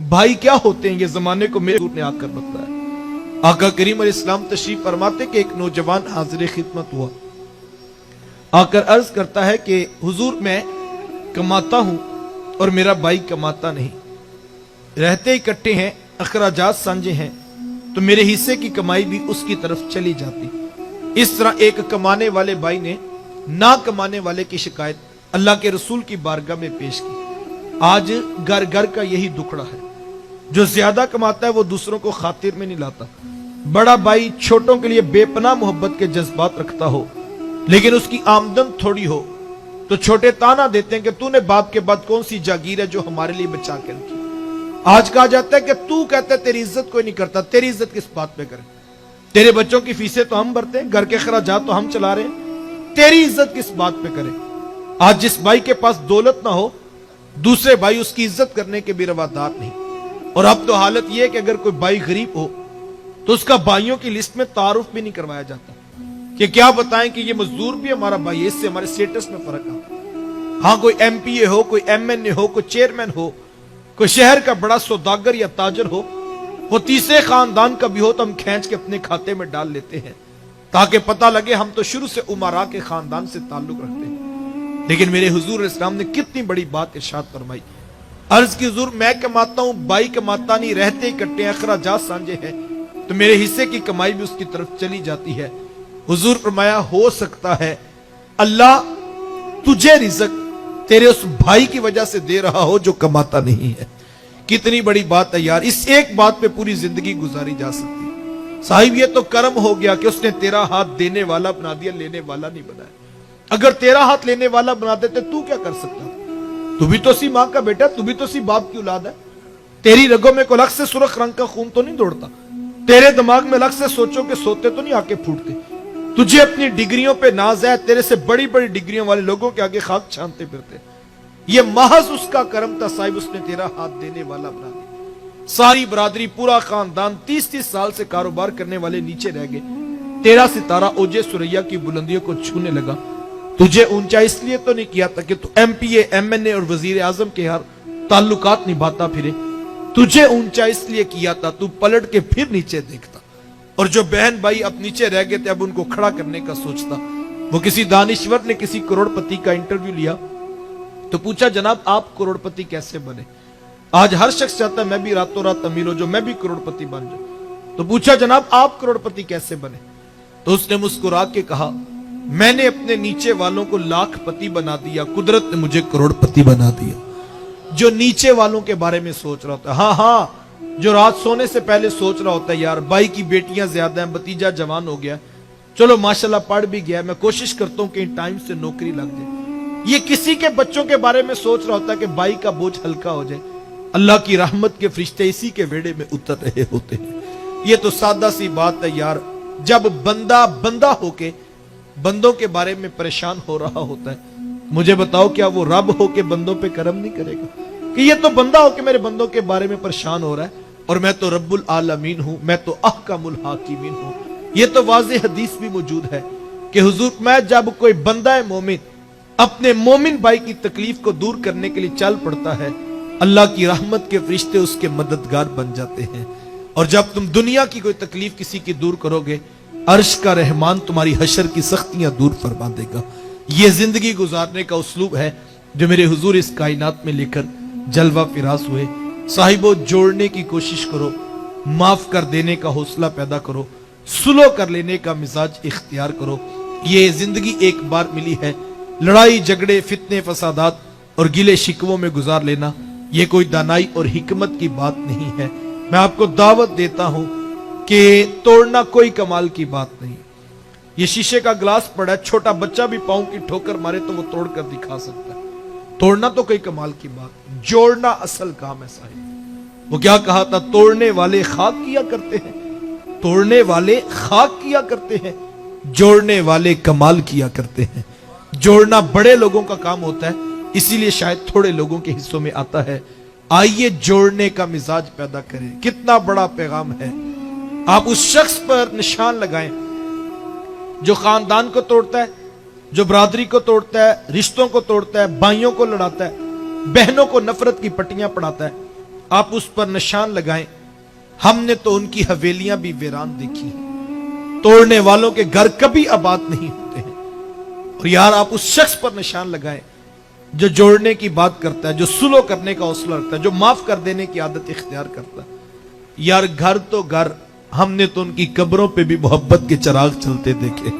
بھائی کیا ہوتے ہیں یہ زمانے کو میرے حضور نے آ کر بتایا۔ آقا کریم علیہ السلام تشریف فرماتے کہ ایک نوجوان حاضر خدمت ہوا، آ کر عرض کرتا ہے کہ حضور میں کماتا ہوں اور میرا بھائی کماتا نہیں، رہتے اکٹھے ہیں، اخراجات سانجے ہیں، تو میرے حصے کی کمائی بھی اس کی طرف چلی جاتی۔ اس طرح ایک کمانے والے بھائی نے نہ کمانے والے کی شکایت اللہ کے رسول کی بارگاہ میں پیش کی۔ آج گھر گھر کا یہی دکھڑا ہے، جو زیادہ کماتا ہے وہ دوسروں کو خاطر میں نہیں لاتا۔ بڑا بھائی چھوٹوں کے لیے بے پناہ محبت کے جذبات رکھتا ہو، لیکن اس کی آمدن تھوڑی ہو تو چھوٹے تانا دیتے ہیں کہ تو نے باپ کے بعد کون سی جاگیر ہے جو ہمارے لیے بچا کے رکھی۔ آج کہا جاتا ہے کہ تو کہتا ہے تیری عزت کوئی نہیں کرتا، تیری عزت کس بات پہ کرے؟ تیرے بچوں کی فیسیں تو ہم بھرتے ہیں، گھر کے اخراجات تو ہم چلا رہے ہیں، تیری عزت کس بات پہ کرے؟ آج جس بھائی کے پاس دولت نہ ہو، دوسرے بھائی اس کی عزت کرنے کے بھی روادار نہیں۔ اور اب تو حالت یہ ہے کہ اگر کوئی بھائی غریب ہو تو اس کا بھائیوں کی لسٹ میں تعارف بھی نہیں کروایا جاتا، کہ کیا بتائیں کہ یہ مزدور بھی ہمارا بھائی ہے، اس سے ہمارے سٹیٹس میں فرق ہے۔ ہاں کوئی ایم پی اے ہو، کوئی ایم این اے ہو، کوئی چیئرمین ہو، کوئی شہر کا بڑا سوداگر یا تاجر ہو، وہ تیسرے خاندان کا بھی ہو تو ہم کھینچ کے اپنے کھاتے میں ڈال لیتے ہیں تاکہ پتہ لگے ہم تو شروع سے امراء کے خاندان سے تعلق رکھتے ہیں۔ لیکن میرے حضور علیہ السلام نے کتنی بڑی بات ارشاد فرمائی۔ عرض کی حضور میں کماتا ہوں، بھائی کماتا نہیں، رہتے اکٹھے ہیں، اخراجات سانجے ہیں، تو میرے حصے کی کمائی بھی اس کی طرف چلی جاتی ہے۔ حضور فرمایا ہو سکتا ہے اللہ تجھے رزق تیرے اس بھائی کی وجہ سے دے رہا ہو جو کماتا نہیں ہے۔ کتنی بڑی بات ہے یار، اس ایک بات پہ پوری زندگی گزاری جا سکتی ہے۔ صاحب یہ تو کرم ہو گیا کہ اس نے تیرا ہاتھ دینے والا بنا دیا، لینے والا نہیں بنایا۔ اگر تیرا ہاتھ لینے والا بنا دیتے تو کیا کر سکتا؟ تو بھی تو سی ماں کا بیٹا، تو بھی تو سی باپ کی اولاد ہے۔ تیری رگوں میں کوئی الگ سے سرخ رنگ کا خون تو نہیں دوڑتا، تیرے دماغ میں الگ سے سوچو کہ سوتے تو نہیں آ کے پھوٹتے۔ تجھے اپنی ڈگریوں پہ ناز ہے، تیرے سے بڑی بڑی ڈگریوں والے لوگوں کے آگے خاک چھانتے پھرتے۔ یہ محض اس کا کرم تھا صاحب، اس نے تیرا ہاتھ دینے والا بنا دیا۔ ساری برادری، پورا خاندان 30 سال سے کاروبار کرنے والے نیچے رہ گئے، تیرا ستارہ اوجے سریا کی بلندیوں کو چھونے لگا۔ تجھے اونچا اس لیے تو نہیں کیا تھا کہ تو ایم پی اے، ایم این اے اور وزیر اعظم کے ہر تعلقات نبھاتا پھرے، تجھے اونچا اس لیے کیا تھا تو پلٹ کے پھر نیچے دیکھتا، اور جو بہن بھائی اب نیچے رہ گئے تھے اب ان کو کھڑا کرنے کا سوچتا۔ وہ کسی دانشور نے کسی کروڑ پتی کا انٹرویو لیا تو پوچھا جناب آپ کروڑ پتی کیسے بنے؟ آج ہر شخص چاہتا ہے میں بھی راتوں رات امیر ہو جو میں بھی کروڑ پتی بن جاؤں۔ تو پوچھا جناب آپ کروڑ پتی کیسے بنے؟ تو اس نے مسکرا کے کہا میں نے اپنے نیچے والوں کو لاکھ پتی بنا دیا، قدرت نے مجھے کروڑ پتی بنا دیا۔ جو نیچے والوں کے بارے میں سوچ رہا ہوتا ہے، ہاں جو رات سونے سے پہلے سوچ رہا ہوتا ہے یار بھائی کی بیٹیاں زیادہ ہیں، بتیجا جوان ہو گیا، چلو ماشاءاللہ پڑھ بھی گیا، میں کوشش کرتا ہوں کہ ان ٹائم سے نوکری لگ جائے۔ یہ کسی کے بچوں کے بارے میں سوچ رہا ہوتا ہے کہ بھائی کا بوجھ ہلکا ہو جائے۔ اللہ کی رحمت کے فرشتے اسی کے ویڑے میں اتر رہے ہوتے ہیں۔ یہ تو سادہ سی بات ہے یار، جب بندہ ہو کے بندوں کے بارے میں پریشان ہو رہا ہوتا ہے، مجھے بتاؤ کیا وہ رب ہو کے بندوں پہ کرم نہیں کرے گا؟ کہ یہ تو بندہ ہو کے میرے بندوں کے بارے میں پریشان ہو رہا ہے، اور میں تو رب العالمین ہوں، میں تو احکم الحاکمین ہوں۔ یہ تو واضح حدیث بھی موجود ہے کہ حضور میں جب کوئی بندہ مومن اپنے مومن بھائی کی تکلیف کو دور کرنے کے لیے چل پڑتا ہے، اللہ کی رحمت کے فرشتے اس کے مددگار بن جاتے ہیں۔ اور جب تم دنیا کی کوئی تکلیف کسی کی دور کرو گے، عرش کا رحمان تمہاری حشر کی سختیاں دور فرما دے گا۔ یہ زندگی گزارنے کا اسلوب ہے جو میرے حضور اس کائنات میں لے کر جلوہ فراز ہوئے۔ صاحبو جوڑنے کی کوشش کرو، معاف کر دینے کا حوصلہ پیدا کرو، سلو کر لینے کا مزاج اختیار کرو۔ یہ زندگی ایک بار ملی ہے، لڑائی جھگڑے فتنے فسادات اور گلے شکووں میں گزار لینا یہ کوئی دانائی اور حکمت کی بات نہیں ہے۔ میں آپ کو دعوت دیتا ہوں کہ توڑنا کوئی کمال کی بات نہیں۔ یہ شیشے کا گلاس پڑا ہے، چھوٹا بچہ بھی پاؤں کی ٹھوکر مارے تو وہ توڑ کر دکھا سکتا ہے۔ توڑنا تو کوئی کمال کی بات نہیں، جوڑنا اصل کام ہے صاحب۔ وہ کیا کہا تھا، توڑنے والے خاک کیا کرتے ہیں، توڑنے والے خاک کیا کرتے ہیں، جوڑنے والے کمال کیا کرتے ہیں۔ جوڑنا بڑے لوگوں کا کام ہوتا ہے، اسی لیے شاید تھوڑے لوگوں کے حصوں میں آتا ہے۔ آئیے جوڑنے کا مزاج پیدا کریں۔ کتنا بڑا پیغام ہے۔ آپ اس شخص پر نشان لگائیں جو خاندان کو توڑتا ہے، جو برادری کو توڑتا ہے، رشتوں کو توڑتا ہے، بھائیوں کو لڑاتا ہے، بہنوں کو نفرت کی پٹیاں پڑھاتا ہے۔ آپ اس پر نشان لگائیں. ہم نے تو ان کی حویلیاں بھی ویران دیکھی ہیں. توڑنے والوں کے گھر کبھی آباد نہیں ہوتے ہیں. اور یار آپ اس شخص پر نشان لگائیں جو جوڑنے کی بات کرتا ہے, جو صلح کرنے کا حوصلہ رکھتا ہے, جو معاف کر دینے کی عادت اختیار کرتا ہے. یار گھر تو گھر, ہم نے تو ان کی قبروں پہ بھی محبت کے چراغ چلتے دیکھے.